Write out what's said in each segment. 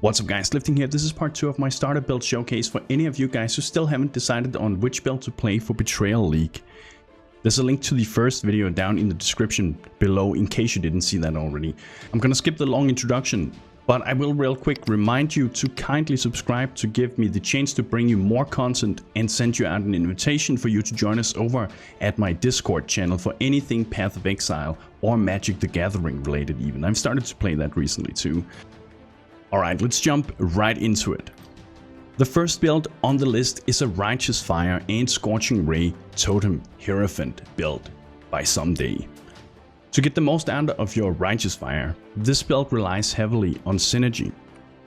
What's up guys, Lifting here. This is part 2 of my starter build showcase for any of you guys who still haven't decided on which build to play for Betrayal League. There's a link to the first video down in the description below in case you didn't see that already. I'm gonna skip the long introduction, but I will real quick remind you to kindly subscribe to give me the chance to bring you more content and send you out an invitation for you to join us over at my Discord channel for anything Path of Exile or Magic the Gathering related even. I've started to play that recently too. Alright, let's jump right into it. The first build on the list is a Righteous Fire and Scorching Ray Totem Hierophant build by Someday. To get the most out of your Righteous Fire, this build relies heavily on synergy.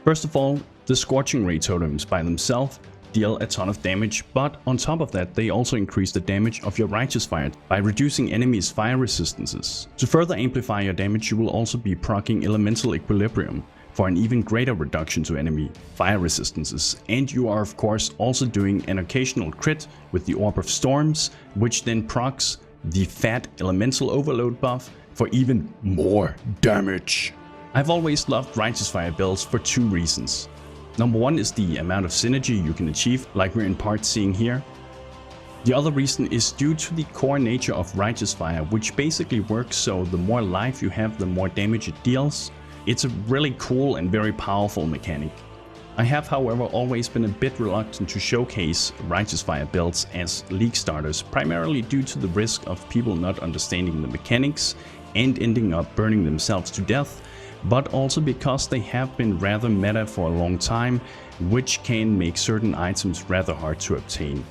First of all, the Scorching Ray totems by themselves deal a ton of damage, but on top of that they also increase the damage of your Righteous Fire by reducing enemies' fire resistances. To further amplify your damage, you will also be proccing Elemental Equilibrium for an even greater reduction to enemy fire resistances, and you are of course also doing an occasional crit with the Orb of Storms, which then procs the fat Elemental Overload buff for even more damage. I've always loved Righteous Fire builds for two reasons. Number one is the amount of synergy you can achieve, like we're in part seeing here. The other reason is due to the core nature of Righteous Fire, which basically works so the more life you have, the more damage it deals. It's a really cool and very powerful mechanic. I have, however, always been a bit reluctant to showcase Righteous Fire builds as league starters, primarily due to the risk of people not understanding the mechanics and ending up burning themselves to death, but also because they have been rather meta for a long time, which can make certain items rather hard to obtain.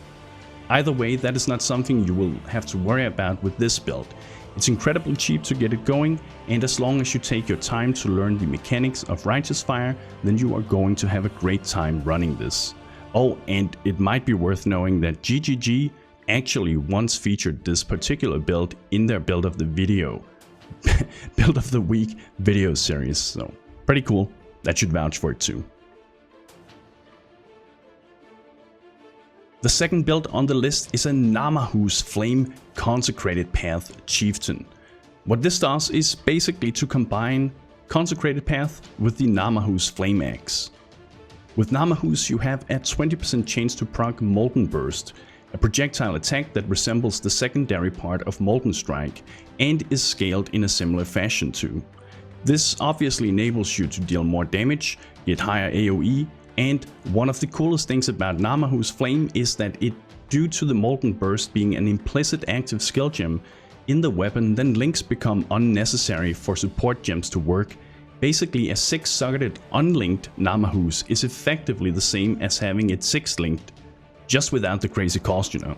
Either way, that is not something you will have to worry about with this build. It's incredibly cheap to get it going, and as long as you take your time to learn the mechanics of Righteous Fire, then you are going to have a great time running this. Oh, and it might be worth knowing that GGG actually once featured this particular build in their Build of the Week video series, so pretty cool. That should vouch for it too. The second build on the list is a Ngamahu's Flame Consecrated Path Chieftain. What this does is basically to combine Consecrated Path with the Ngamahu's Flame Axe. With Ngamahu's you have a 20% chance to proc Molten Burst, a projectile attack that resembles the secondary part of Molten Strike and is scaled in a similar fashion too. This obviously enables you to deal more damage, get higher AoE, and one of the coolest things about Ngamahu's Flame is that due to the Molten Burst being an implicit active skill gem in the weapon, then links become unnecessary for support gems to work. Basically, a 6-socketed unlinked Ngamahu's is effectively the same as having it 6-linked, just without the crazy cost, you know.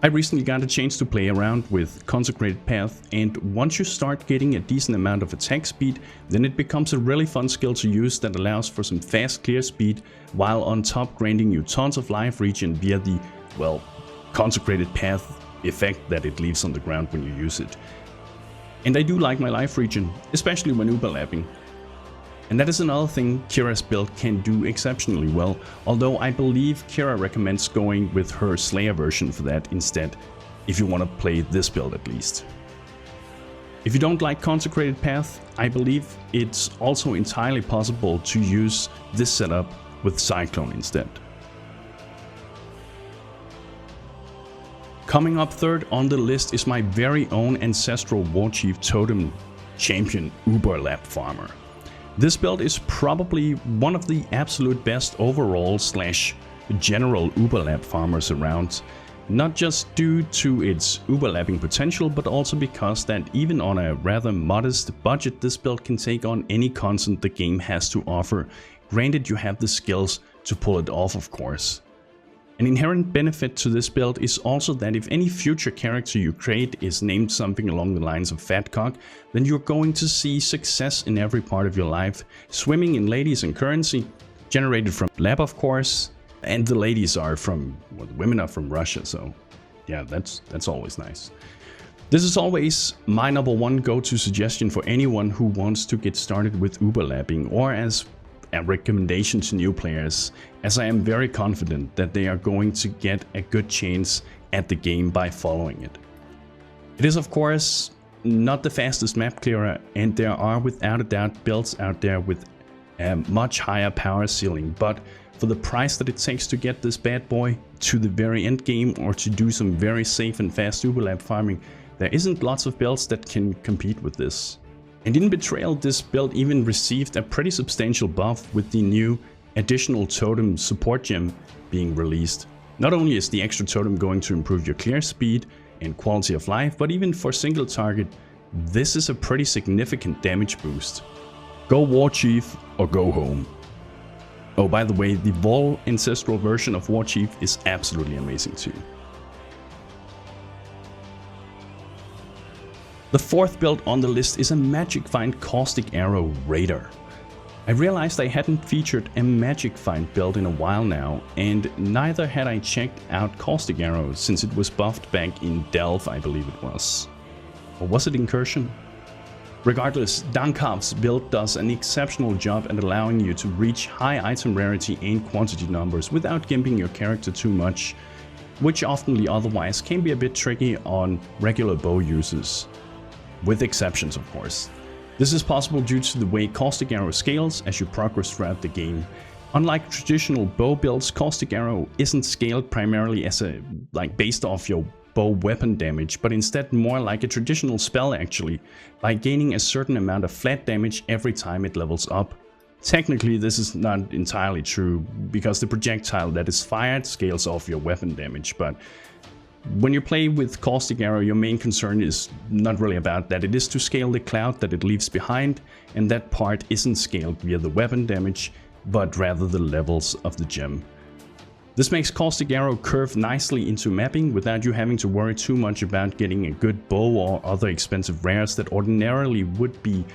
I recently got a chance to play around with Consecrated Path, and once you start getting a decent amount of attack speed, then it becomes a really fun skill to use that allows for some fast clear speed, while on top granting you tons of life regen via the, well, Consecrated Path effect that it leaves on the ground when you use it. And I do like my life regen, especially when overlapping. And that is another thing Kira's build can do exceptionally well, although I believe Kira recommends going with her Slayer version for that instead, if you want to play this build at least. If you don't like Consecrated Path, I believe it's also entirely possible to use this setup with Cyclone instead. Coming up third on the list is my very own Ancestral Warchief Totem champion Uber Lab Farmer. This build is probably one of the absolute best overall / general Uberlap farmers around, not just due to its Uberlapping potential, but also because that even on a rather modest budget, this build can take on any content the game has to offer, granted you have the skills to pull it off, of course. An inherent benefit to this build is also that if any future character you create is named something along the lines of Fatcock, then you're going to see success in every part of your life, swimming in ladies and currency, generated from lab of course, and the ladies are from, well, the women are from Russia, so yeah, that's always nice. This is always my number one go-to suggestion for anyone who wants to get started with Uberlapping, or as a recommendation to new players, as I am very confident that they are going to get a good chance at the game by following it. It is of course not the fastest map clearer, and there are without a doubt builds out there with a much higher power ceiling, but for the price that it takes to get this bad boy to the very end game or to do some very safe and fast superlab farming, there isn't lots of builds that can compete with this. And in Betrayal, this build even received a pretty substantial buff with the new additional Totem support gem being released. Not only is the extra Totem going to improve your clear speed and quality of life, but even for single target, this is a pretty significant damage boost. Go Warchief or go home. Oh, by the way, the Vol Ancestral version of Warchief is absolutely amazing too. The fourth build on the list is a Magic Find Caustic Arrow Raider. I realized I hadn't featured a Magic Find build in a while now, and neither had I checked out Caustic Arrow since it was buffed back in Delve, I believe it was. Or was it Incursion? Regardless, DankawSL build does an exceptional job at allowing you to reach high item rarity and quantity numbers without gimping your character too much, which often otherwise can be a bit tricky on regular bow users. With exceptions, of course. This is possible due to the way Caustic Arrow scales as you progress throughout the game. Unlike traditional bow builds, Caustic Arrow isn't scaled primarily as based off your bow weapon damage, but instead more like a traditional spell actually, by gaining a certain amount of flat damage every time it levels up. Technically this is not entirely true, because the projectile that is fired scales off your weapon damage, but when you play with Caustic Arrow, your main concern is not really about that. It is to scale the cloud that it leaves behind, and that part isn't scaled via the weapon damage, but rather the levels of the gem. This makes Caustic Arrow curve nicely into mapping without you having to worry too much about getting a good bow or other expensive rares that ordinarily would be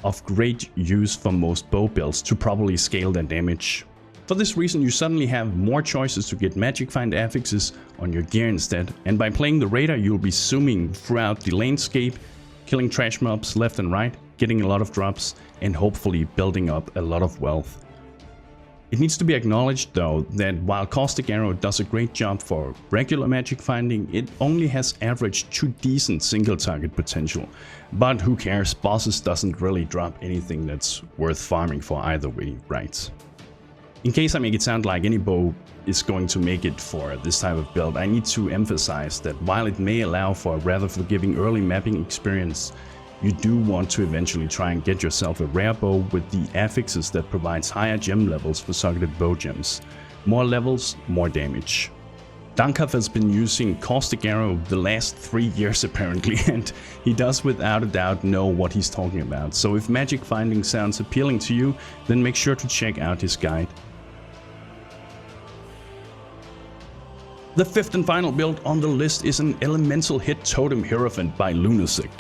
of great use for most bow builds to properly scale their damage. For this reason, you suddenly have more choices to get Magic Find affixes on your gear instead, and by playing the Raider you'll be zooming throughout the landscape, killing trash mobs left and right, getting a lot of drops, and hopefully building up a lot of wealth. It needs to be acknowledged though that while Caustic Arrow does a great job for regular magic finding, it only has average to decent single target potential. But who cares, bosses doesn't really drop anything that's worth farming for either way, right? In case I make it sound like any bow is going to make it for this type of build, I need to emphasize that while it may allow for a rather forgiving early mapping experience, you do want to eventually try and get yourself a rare bow with the affixes that provides higher gem levels for socketed bow gems. More levels, more damage. DankawSL has been using Caustic Arrow the last 3 years apparently, and he does without a doubt know what he's talking about. So if magic finding sounds appealing to you, then make sure to check out his guide. The fifth and final build on the list is an elemental hit totem Hierophant by Lunatic.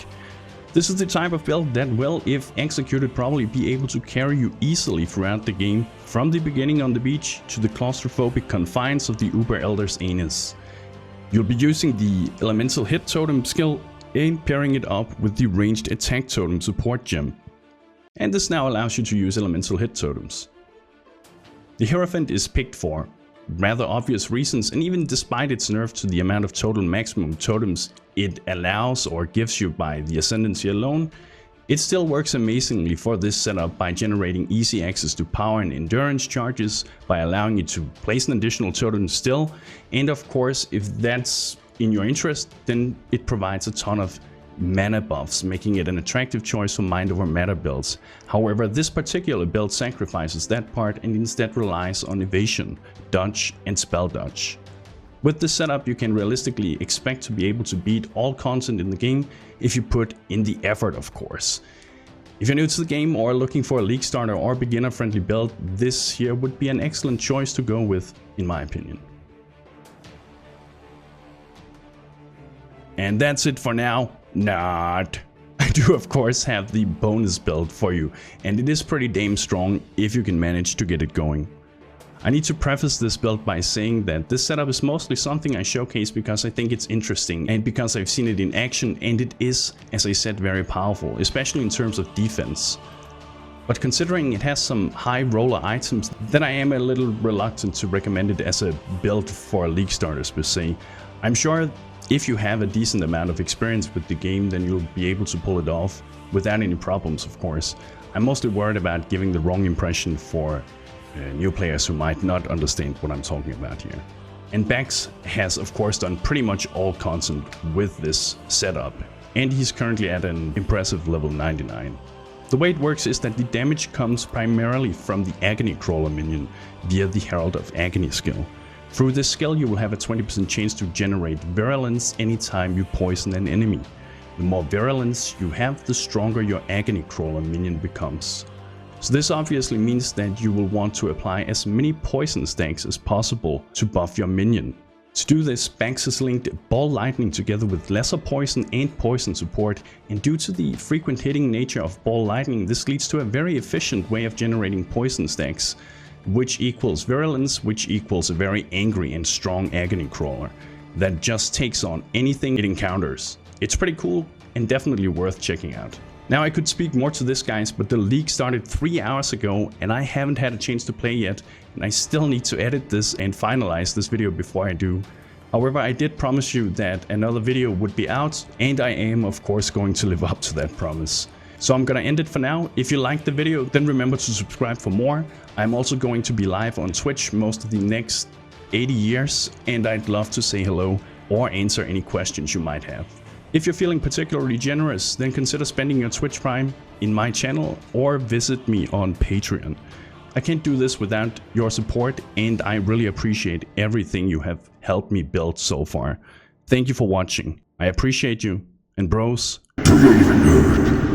This is the type of build that will, if executed properly, be able to carry you easily throughout the game, from the beginning on the beach to the claustrophobic confines of the Uber Elder's anus. You'll be using the elemental hit totem skill and pairing it up with the ranged attack totem support gem. And this now allows you to use elemental hit totems. The Hierophant is picked for rather obvious reasons, and even despite its nerf to the amount of total maximum totems it allows or gives you by the Ascendancy alone, it still works amazingly for this setup by generating easy access to power and endurance charges, by allowing you to place an additional totem still, and of course if that's in your interest, then it provides a ton of mana buffs, making it an attractive choice for mind over matter builds. However, this particular build sacrifices that part and instead relies on evasion, dodge and spell dodge. With this setup you can realistically expect to be able to beat all content in the game if you put in the effort, of course. If you're new to the game or looking for a league starter or beginner friendly build, this here would be an excellent choice to go with, in my opinion. And that's it for now. Not. I do of course have the bonus build for you, and it is pretty damn strong if you can manage to get it going. I need to preface this build by saying that this setup is mostly something I showcase because I think it's interesting and because I've seen it in action, and it is, as I said, very powerful, especially in terms of defense. But considering it has some high roller items, then I am a little reluctant to recommend it as a build for league starters per se. I'm sure if you have a decent amount of experience with the game, then you'll be able to pull it off without any problems, of course. I'm mostly worried about giving the wrong impression for new players who might not understand what I'm talking about here. And Bax has of course done pretty much all content with this setup, and he's currently at an impressive level 99. The way it works is that the damage comes primarily from the Agony crawler minion via the Herald of Agony skill. Through this skill you will have a 20% chance to generate virulence anytime you poison an enemy. The more virulence you have, the stronger your Agony crawler minion becomes. So this obviously means that you will want to apply as many poison stacks as possible to buff your minion. To do this, Bax has linked Ball Lightning together with lesser poison and poison support, and due to the frequent hitting nature of Ball Lightning, this leads to a very efficient way of generating poison stacks, which equals virulence, which equals a very angry and strong Agony crawler that just takes on anything it encounters. It's pretty cool and definitely worth checking out. Now I could speak more to this guys, but the league started 3 hours ago and I haven't had a chance to play yet, and I still need to edit this and finalize this video before I do. However, I did promise you that another video would be out, and I am of course going to live up to that promise. So I'm gonna end it for now. If you liked the video, then remember to subscribe for more. I'm also going to be live on Twitch most of the next 80 years, and I'd love to say hello or answer any questions you might have. If you're feeling particularly generous, then consider spending your Twitch Prime in my channel or visit me on Patreon. I can't do this without your support, and I really appreciate everything you have helped me build so far. Thank you for watching. I appreciate you, and bros, do you even nerd?